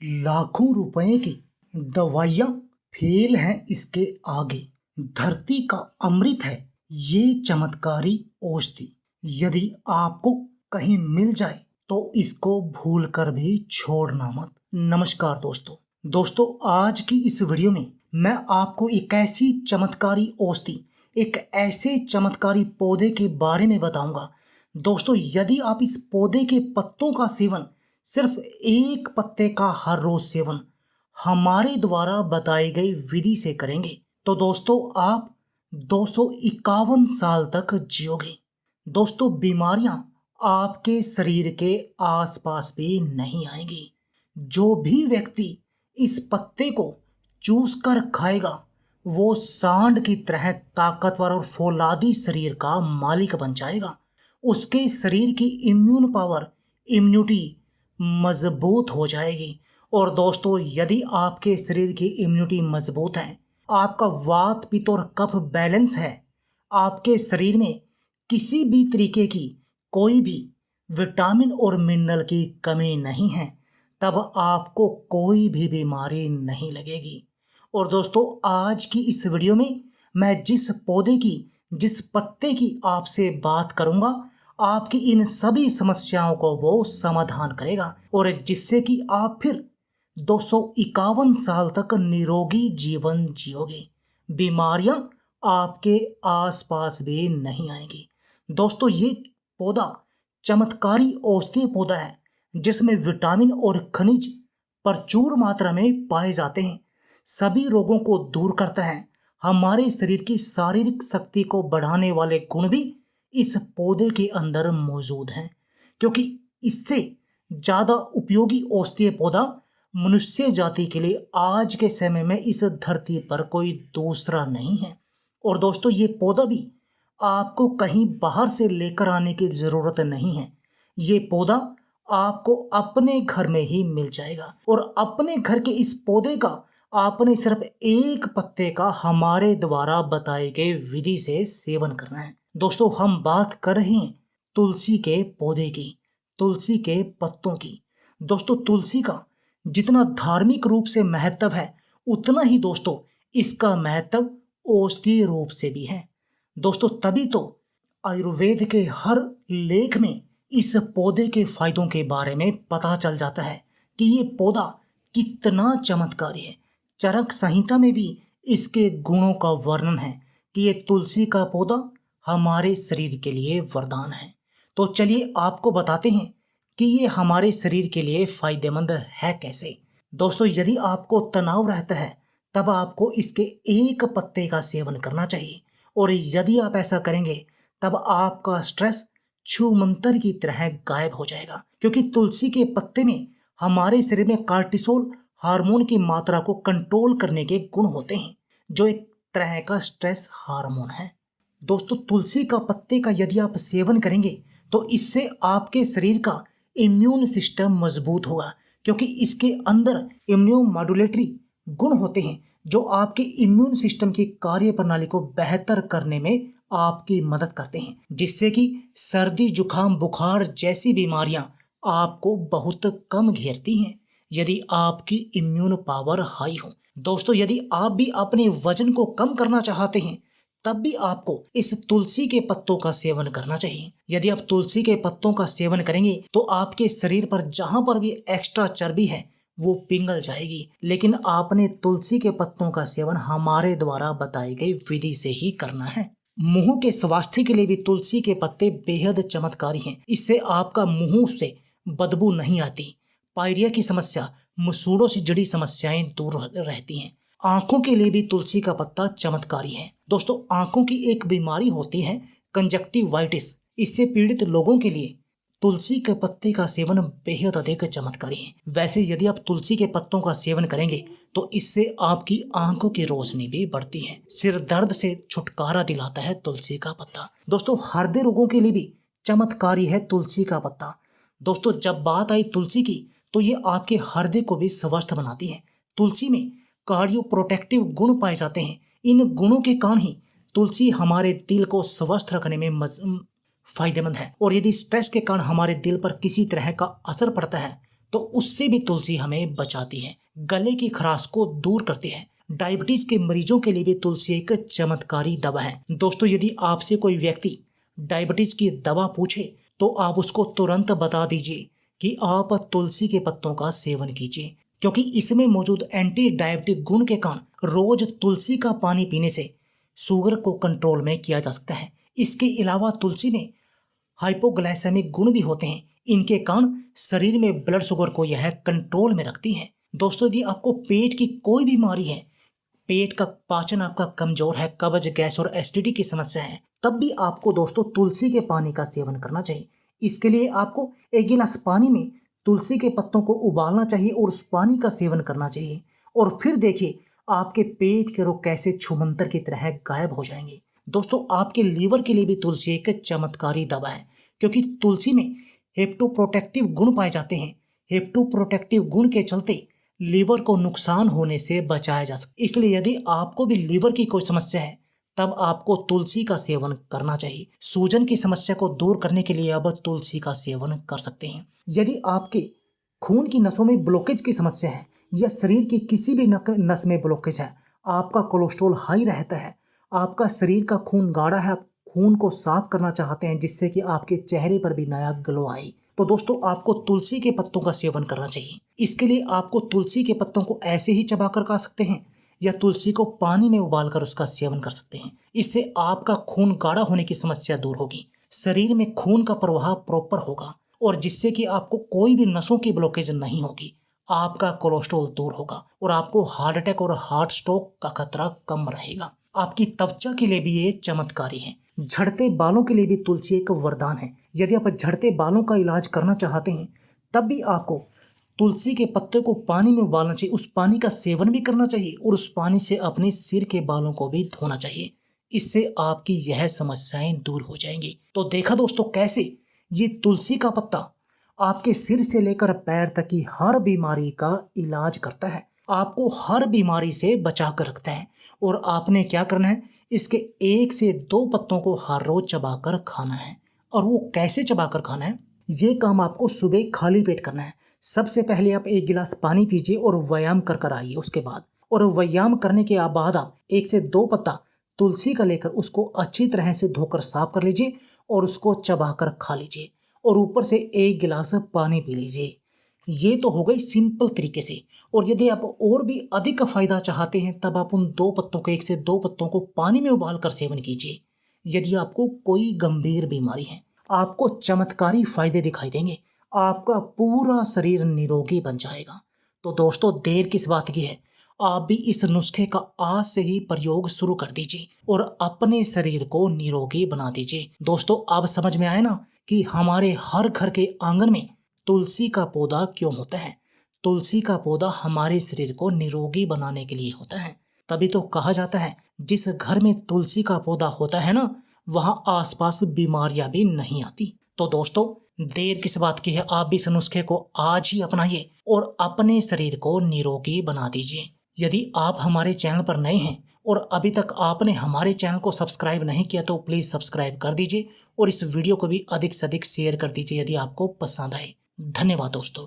लाखों रुपए की दवाइयाँ फेल हैं इसके आगे। धरती का अमृत है ये चमत्कारी औषधि। यदि आपको कहीं मिल जाए तो इसको भूल कर भी छोड़ना मत। नमस्कार दोस्तों, आज की इस वीडियो में मैं आपको एक ऐसी चमत्कारी औषधि, एक ऐसे चमत्कारी पौधे के बारे में बताऊंगा। दोस्तों, यदि आप इस पौधे के पत्तों का सेवन, सिर्फ एक पत्ते का हर रोज सेवन हमारे द्वारा बताई गई विधि से करेंगे तो दोस्तों आप 251 साल तक जियोगे। दोस्तों, बीमारियां आपके शरीर के आसपास भी नहीं आएंगी। जो भी व्यक्ति इस पत्ते को चूस कर खाएगा वो सांड की तरह ताकतवर और फौलादी शरीर का मालिक बन जाएगा। उसके शरीर की इम्यून पावर, इम्यूनिटी मजबूत हो जाएगी। और दोस्तों, यदि आपके शरीर की इम्यूनिटी मजबूत है, आपका वात पित्त और कफ बैलेंस है, आपके शरीर में किसी भी तरीके की कोई भी विटामिन और मिनरल की कमी नहीं है, तब आपको कोई भी बीमारी नहीं लगेगी। और दोस्तों, आज की इस वीडियो में मैं जिस पौधे की, जिस पत्ते की आपसे बात करूंगा, आपकी इन सभी समस्याओं को वो समाधान करेगा और जिससे कि आप फिर 251 साल तक निरोगी जीवन जियोगे। बीमारियां आपके आसपास भी नहीं आएंगी। दोस्तों, ये पौधा चमत्कारी औषधीय पौधा है जिसमें विटामिन और खनिज प्रचुर मात्रा में पाए जाते हैं। सभी रोगों को दूर करता है। हमारे शरीर की शारीरिक शक्ति को बढ़ाने वाले गुण भी इस पौधे के अंदर मौजूद हैं, क्योंकि इससे ज्यादा उपयोगी औषधीय पौधा मनुष्य जाति के लिए आज के समय में इस धरती पर कोई दूसरा नहीं है। और दोस्तों, ये पौधा भी आपको कहीं बाहर से लेकर आने की जरूरत नहीं है। ये पौधा आपको अपने घर में ही मिल जाएगा और अपने घर के इस पौधे का आपने सिर्फ एक पत्ते का हमारे द्वारा बताए गए विधि से सेवन करना है। दोस्तों, हम बात कर रहे हैं तुलसी के पौधे की, तुलसी के पत्तों की। दोस्तों, तुलसी का जितना धार्मिक रूप से महत्व है, उतना ही दोस्तों इसका महत्व औषधीय रूप से भी है। दोस्तों, तभी तो आयुर्वेद के हर लेख में इस पौधे के फायदों के बारे में पता चल जाता है कि ये पौधा कितना चमत्कारी है। चरक संहिता में भी इसके गुणों का वर्णन है कि ये तुलसी का पौधा हमारे शरीर के लिए वरदान है। तो चलिए आपको बताते हैं कि ये हमारे शरीर के लिए फायदेमंद है कैसे। दोस्तों, यदि आपको तनाव रहता है तब आपको इसके एक पत्ते का सेवन करना चाहिए और यदि आप ऐसा करेंगे तब आपका स्ट्रेस छूमंतर की तरह गायब हो जाएगा, क्योंकि तुलसी के पत्ते में हमारे शरीर में कार्टिसोल हार्मोन की मात्रा को कंट्रोल करने के गुण होते हैं, जो एक तरह का स्ट्रेस हार्मोन है। दोस्तों, तुलसी का पत्ते का यदि आप सेवन करेंगे तो इससे आपके शरीर का इम्यून सिस्टम मजबूत होगा, क्योंकि इसके अंदर इम्यून मॉड्यूलेटरी गुण होते हैं जो आपके इम्यून सिस्टम की कार्य प्रणाली को बेहतर करने में आपकी मदद करते हैं, जिससे कि सर्दी, जुकाम, बुखार जैसी बीमारियां आपको बहुत कम घेरती हैं यदि आपकी इम्यून पावर हाई हो। दोस्तों, यदि आप भी अपने वजन को कम करना चाहते हैं तब भी आपको इस तुलसी के पत्तों का सेवन करना चाहिए। यदि आप तुलसी के पत्तों का सेवन करेंगे तो आपके शरीर पर जहां पर भी एक्स्ट्रा चर्बी है वो पिघल जाएगी। लेकिन आपने तुलसी के पत्तों का सेवन हमारे द्वारा बताई गई विधि से ही करना है। मुंह के स्वास्थ्य के लिए भी तुलसी के पत्ते बेहद चमत्कारी हैं। इससे आपका मुंह से बदबू नहीं आती। पायरिया की समस्या, मसूड़ों से जुड़ी समस्याएं दूर रहती हैं। आंखों के लिए भी तुलसी का पत्ता चमत्कारी है। दोस्तों, आंखों की एक बीमारी होती है कंजक्टिवाइटिस। इससे पीड़ित लोगों के लिए तुलसी के पत्ते का सेवन बेहद अधिक चमत्कारी है। वैसे यदि आप तुलसी के पत्तों का सेवन करेंगे तो इससे आपकी आंखों की रोशनी भी बढ़ती है। सिर दर्द से छुटकारा दिलाता है तुलसी का पत्ता। दोस्तों, हृदय रोगों के लिए भी चमत्कारी है तुलसी का पत्ता। दोस्तों, जब बात आई तुलसी की तो ये आपके हृदय को भी स्वस्थ बनाती है। तुलसी में कार्डियो प्रोटेक्टिव गुण पाए जाते हैं। इन गुणों के कारण ही तुलसी हमारे दिल को स्वस्थ रखने में फायदेमंद है। और यदि स्ट्रेस के कारण हमारे दिल पर किसी तरह का असर पड़ता है तो उससे भी तुलसी हमें बचाती है, गले की खराश को दूर करती है। डायबिटीज के मरीजों के लिए भी तुलसी एक चमत्कारी दवा है। दोस्तों, यदि आपसे कोई व्यक्ति डायबिटीज की दवा पूछे तो आप उसको तुरंत बता दीजिए कि आप तुलसी के पत्तों का सेवन कीजिए, क्योंकि इसमें मौजूद एंटी डायबिटिक गुण के कारण रोज तुलसी का पानी पीने से शुगर को कंट्रोल में किया जा सकता है। इसके अलावा तुलसी में हाइपोग्लाइसेमिक गुण भी होते हैं। इनके कारण शरीर में ब्लड शुगर को यह कंट्रोल में रखती है। दोस्तों, यदि आपको पेट की कोई बीमारी है, पेट का पाचन आपका कमजोर है, कब्ज, गैस और एसिडिटी की समस्या है, तब भी आपको दोस्तों तुलसी के पानी का सेवन करना चाहिए। इसके लिए आपको एक गिलास पानी में तुलसी के पत्तों को उबालना चाहिए और उस पानी का सेवन करना चाहिए, और फिर देखिए आपके पेट के रोग कैसे छूमंतर की तरह गायब हो जाएंगे। दोस्तों, आपके लीवर के लिए भी तुलसी एक चमत्कारी दवा है, क्योंकि तुलसी में हेप्टोप्रोटेक्टिव गुण पाए जाते हैं। हेप्टोप्रोटेक्टिव गुण के चलते लीवर को नुकसान होने से बचाया जा सकता है। इसलिए यदि आपको भी लीवर की कोई समस्या है तब आपको तुलसी का सेवन करना चाहिए। सूजन की समस्या को दूर करने के लिए अब तुलसी का सेवन कर सकते हैं। यदि आपके खून की नसों में ब्लॉकेज की समस्या है या शरीर की किसी भी नस में ब्लॉकेज है, आपका कोलेस्ट्रॉल हाई रहता है, आपका शरीर का खून गाढ़ा है, आप खून को साफ करना चाहते हैं जिससे कि आपके चेहरे पर भी नया ग्लो आए, तो दोस्तों आपको तुलसी के पत्तों का सेवन करना चाहिए। इसके लिए आपको तुलसी के पत्तों को ऐसे ही चबाकर खा सकते हैं या तुलसी को पानी में उबालकर उसका सेवन कर सकते हैं। इससे आपका खून गाढ़ा होने की समस्या दूर होगी, शरीर में खून का प्रवाह प्रॉपर होगा, और जिससे कि आपको कोई भी नसों की ब्लॉकेज नहीं होगी, आपका कोलेस्ट्रॉल दूर होगा और आपको हार्ट अटैक और हार्ट स्ट्रोक का खतरा कम रहेगा। आपकी त्वचा के लिए भी ये चमत्कारी है। झड़ते बालों के लिए भी तुलसी एक वरदान है। यदि आप झड़ते बालों का इलाज करना चाहते हैं तब भी आपको तुलसी के पत्ते को पानी में उबालना चाहिए, उस पानी का सेवन भी करना चाहिए और उस पानी से अपने सिर के बालों को भी धोना चाहिए। इससे आपकी यह समस्याएं दूर हो जाएंगी। तो देखा दोस्तों कैसे ये तुलसी का पत्ता आपके सिर से लेकर पैर तक की हर बीमारी का इलाज करता है, आपको हर बीमारी से बचा कर रखता है। और आपने क्या करना है, इसके 1 से 2 पत्तों को हर रोज चबाकर खाना है। और वो कैसे चबाकर खाना है, ये काम आपको सुबह खाली पेट करना है। सबसे पहले आप 1 गिलास पानी पीजिए और व्यायाम कर आइए उसके बाद, और व्यायाम करने के बाद आप 1 से 2 पत्ता तुलसी का लेकर उसको अच्छी तरह से धोकर साफ कर लीजिए और उसको चबाकर खा लीजिए और ऊपर से 1 गिलास पानी पी लीजिए। ये तो हो गई सिंपल तरीके से। और यदि आप और भी अधिक फायदा चाहते हैं तब आप उन 2 पत्तों को 1 से 2 पत्तों को पानी में उबाल कर सेवन कीजिए। यदि आपको कोई गंभीर बीमारी है, आपको चमत्कारी फायदे दिखाई देंगे, आपका पूरा शरीर निरोगी बन जाएगा। तो दोस्तों, देर किस बात की है, आप भी इस नुस्खे का आज से ही प्रयोग शुरू कर दीजिए और अपने शरीर को निरोगी बना दीजिए। दोस्तों, अब समझ में आया ना कि हमारे हर घर के आंगन में तुलसी का पौधा क्यों होता है। तुलसी का पौधा हमारे शरीर को निरोगी बनाने के लिए होता है। तभी तो कहा जाता है जिस घर में तुलसी का पौधा होता है ना, वहां आसपास बीमारियां भी नहीं आती। तो दोस्तों, देर किस बात की है, आप भी इस नुस्खे को आज ही अपनाइए और अपने शरीर को निरोगी बना दीजिए। यदि आप हमारे चैनल पर नए हैं और अभी तक आपने हमारे चैनल को सब्सक्राइब नहीं किया तो प्लीज़ सब्सक्राइब कर दीजिए और इस वीडियो को भी अधिक से अधिक शेयर कर दीजिए यदि आपको पसंद आए। धन्यवाद दोस्तों।